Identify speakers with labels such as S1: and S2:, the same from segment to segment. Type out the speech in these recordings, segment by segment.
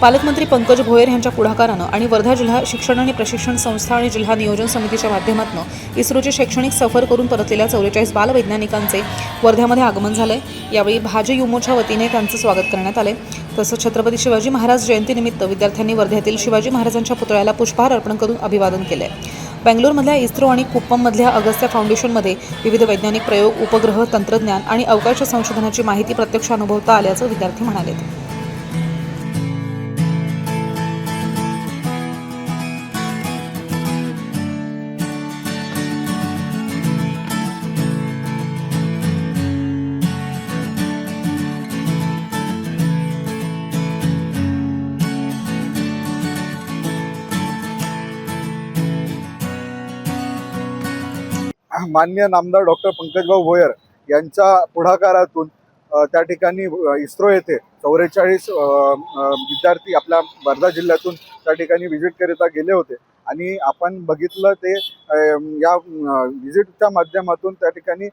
S1: पालकमंत्री पंकज भोयर यांच्या पुढाकारानं आणि वर्धा जिल्हा शिक्षण आणि प्रशिक्षण संस्था आणि जिल्हा नियोजन समितीच्या माध्यमातून इस्रोची शैक्षणिक सफर करून परतलेल्या 44 बालवैज्ञानिकांचे वर्ध्यामध्ये आगमन झालंय। यावेळी भाज युमोच्या वतीने त्यांचं स्वागत करण्यात आले। तसंच छत्रपती शिवाजी महाराज जयंतीनिमित्त विद्यार्थ्यांनी वर्ध्यातील शिवाजी महाराजांच्या पुतळ्याला पुष्पहार अर्पण करून अभिवादन केले। बेंगलोरमधल्या इस्रो आणि कुप्पममधल्या अगस्त्या फाउंडेशनमध्ये विविध वैज्ञानिक प्रयोग, उपग्रह, तंत्रज्ञान आणि अवकाश संशोधनाची माहिती प्रत्यक्ष अनुभवता आल्याचं विद्यार्थी म्हणाले।
S2: माननीय नामदार डॉक्टर पंकजभाऊ भोयर यांच्या पुढाकारातून त्या ठिकाणी इस्रो येथे 44 विद्यार्थी आपल्या वर्धा जिल्ह्यातून त्या ठिकाणी व्हिजिटकरिता गेले होते आणि आपण बघितलं ते या व्हिजिटच्या माध्यमातून त्या ठिकाणी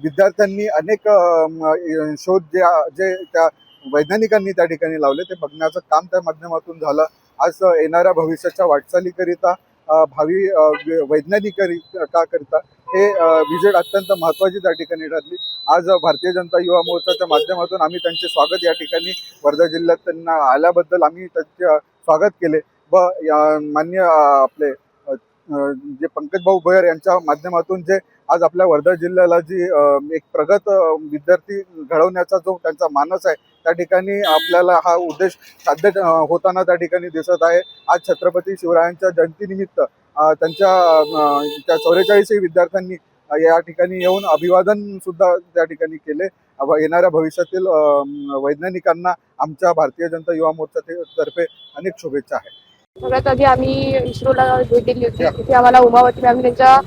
S2: विद्यार्थ्यांनी अनेक शोध जे त्या वैज्ञानिकांनी त्या ठिकाणी लावले ते बघण्याचं काम त्या माध्यमातून झालं। आज येणाऱ्या भविष्याच्या वाटचालीकरिता भावी वैज्ञानिकाकरिता हे व्हिजिट अत्यंत महत्त्वाची त्या ठिकाणी ठरली। आज भारतीय जनता युवा मोर्चाच्या माध्यमातून आम्ही त्यांचे स्वागत या ठिकाणी वर्धा जिल्ह्यात त्यांना आल्याबद्दल आम्ही त्यांचे स्वागत केले व माननीय आपले जे पंकजभाऊ भोयर यांच्या माध्यमातून जे आज आपल्या वर्धा जिल्ह्याला जी एक प्रगत विद्यार्थी घडवण्याचा जो त्यांचा मानस आहे त्या ठिकाणी आपल्याला हा उद्देश साध्य होताना त्या ठिकाणी दिसत आहे। आज छत्रपती शिवरायांच्या जयंतीनिमित्त त्या 44 विद्यार्थ्यांनी या ठिकाणी येऊन अभिवादन सुद्धा त्या ठिकाणी केले। येणाऱ्या भविष्यातील वैज्ञानिकांना आमच्या भारतीय जनता युवा मोर्चातर्फे अनेक शुभेच्छा आहेत।
S3: सगळ्यात आधी आम्ही इस्रोला भेट दिली होती। तिथे आम्हाला उमावती मॅम त्यांच्या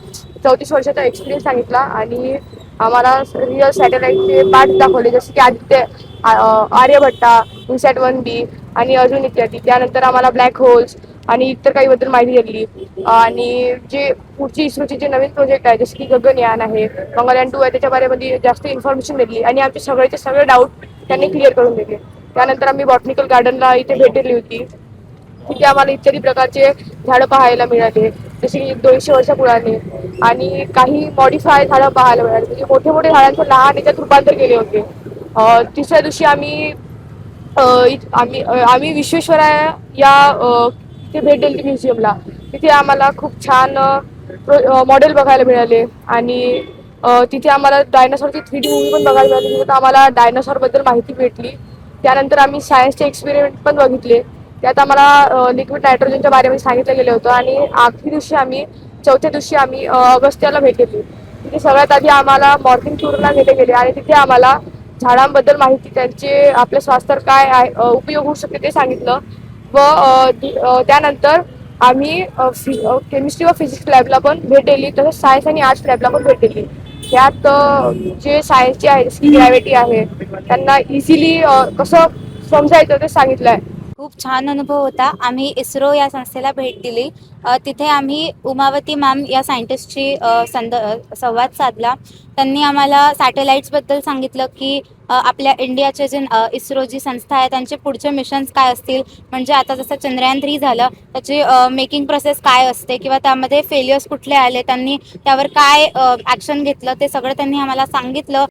S3: 34 वर्षाचा एक्सपिरियन्स सांगितला आणि आम्हाला रिअल सॅटेलाइटचे पार्ट दाखवले, जसे की आदित्य, आर्यभट्टा, इनसॅट 1B आणि अजून इत्यादी। त्यानंतर आम्हाला ब्लॅक होल्स आणि इतर काही बद्दल माहिती दिली आणि जे पुढची इस्रोचे जे नवीन प्रोजेक्ट आहे जसे की गगनयान आहे, मंगळयान 2 आहे, त्याच्या बारेमध्ये जास्त इन्फॉर्मेशन दिली आणि आमचे सगळे डाऊट त्यांनी क्लिअर करून दिले। त्यानंतर आम्ही बॉटनिकल गार्डनला इथे भेट दिली होती। तिथे आम्हाला इत्यादी प्रकारचे झाडं पाहायला मिळाले, जसे की 200 वर्ष पुराणे आणि काही मॉडिफाय झाडं पाहायला मिळाले, म्हणजे मोठे मोठे झाडांचं लहान याच्यात रूपांतर केले होते। तिसऱ्या दिवशी आम्ही विश्वेश्वराया या तिथे भेट दिली म्युझियमला। तिथे आम्हाला खूप छान मॉडेल बघायला मिळाले आणि तिथे आम्हाला डायनासॉरची 3D मूव्ही पण बघायला मिळाली, तिथे आम्हाला डायनासॉरबद्दल माहिती भेटली। त्यानंतर आम्ही सायन्सचे एक्सपेरिमेंट पण बघितले, त्यात आम्हाला लिक्विड नायट्रोजनच्या बारेमध्ये सांगितलं गेलं होतं आणि चौथ्या दिवशी आम्ही अगस्त्याला भेट घेतली। तिथे सगळ्यात आधी आम्हाला मॉर्निंग टूरला नेले गेले आणि तिथे आम्हाला झाडांबद्दल माहिती, त्यांचे आपल्या स्वास्थ्यावर काय उपयोग होऊ शकते ते सांगितलं व त्यानंतर आम्ही केमिस्ट्री व फिजिक्स लॅबला पण भेट दिली, तसंच सायन्स आणि आर्ट्स लॅबला पण भेट दिली। त्यात जे सायन्सचे आहे जसे की ग्रॅव्हिटी आहे त्यांना इझिली कसं समजायचं ते सांगितलं आहे।
S4: खूप छान अनुभव होता। आम्ही इस्रो या संस्थेला भेट दिली। तिथे आम्ही उमावती मॅम या सायंटिस्टशी संवाद साधला। त्यांनी आम्हाला सॅटेलाइट्सबद्दल सांगितलं की आपल्या इंडियाचे जे इस्रो जी संस्था आहे त्यांचे पुढचे मिशन्स काय असतील, म्हणजे आता जसं चंद्रयान 3 झालं त्याची मेकिंग प्रोसेस काय असते किंवा त्यामध्ये फेलियर्स कुठले आले, त्यांनी त्यावर काय ॲक्शन घेतलं ते सगळं त्यांनी आम्हाला सांगितलं।